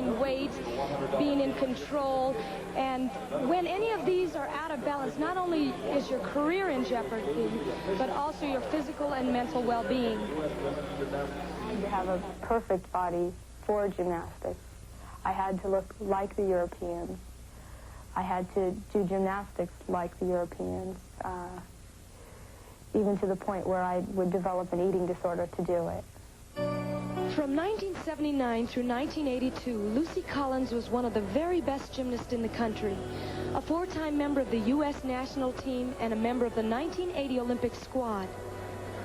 lifting weights, being in control. And when any of these are out of balance, not only is your career in jeopardy, but also your physical and mental well-being. I had to have a perfect body for gymnastics. I had to look like the Europeans. I had to do gymnastics like the Europeans, even to the point where I would develop an eating disorder to do it. From 1979 through 1982, Lucy Collins was one of the very best gymnasts in the country. A four-time member of the U.S. national team and a member of the 1980 Olympic squad.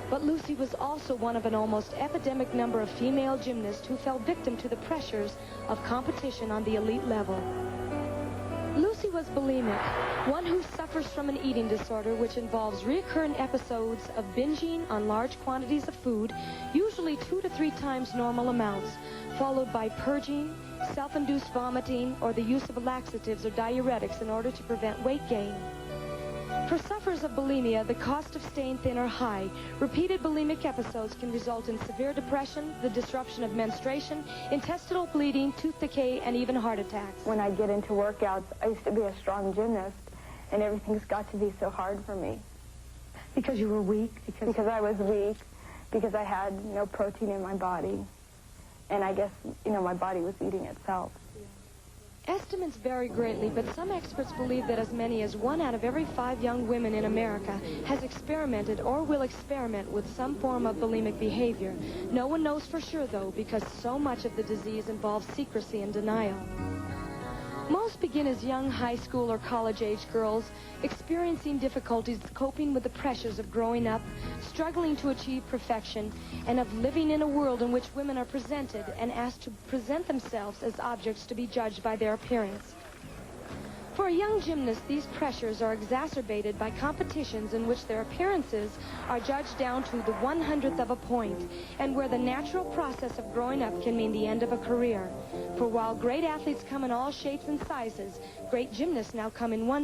But Lucy was also one of an almost epidemic number of female gymnasts who fell victim to the pressures of competition on the elite level. Lucy was bulimic, one who suffers from an eating disorder which involves recurrent episodes of binging on large quantities of food, usually 2 to 3 times normal amounts, followed by purging, self-induced vomiting, or the use of laxatives or diuretics in order to prevent weight gain. For sufferers of bulimia, the cost of staying thin are high. Repeated bulimic episodes can result in severe depression, the disruption of menstruation, intestinal bleeding, tooth decay, and even heart attacks. When I get into workouts, I used to be a strong gymnast, and everything's got to be so hard for me. Because you were weak? Because I was weak, because I had no protein in my body, and I guess, my body was eating itself. Estimates vary greatly, but some experts believe that as many as 1 out of every 5 young women in America has experimented or will experiment with some form of bulimic behavior. No one knows for sure, though, because so much of the disease involves secrecy and denial. Most begin as young high school or college-age girls, experiencing difficulties coping with the pressures of growing up, struggling to achieve perfection, and of living in a world in which women are presented and asked to present themselves as objects to be judged by their appearance. For a young gymnast, these pressures are exacerbated by competitions in which their appearances are judged down to the 100th of a point, and where the natural process of growing up can mean the end of a career. For while great athletes come in all shapes and sizes, great gymnasts now come in one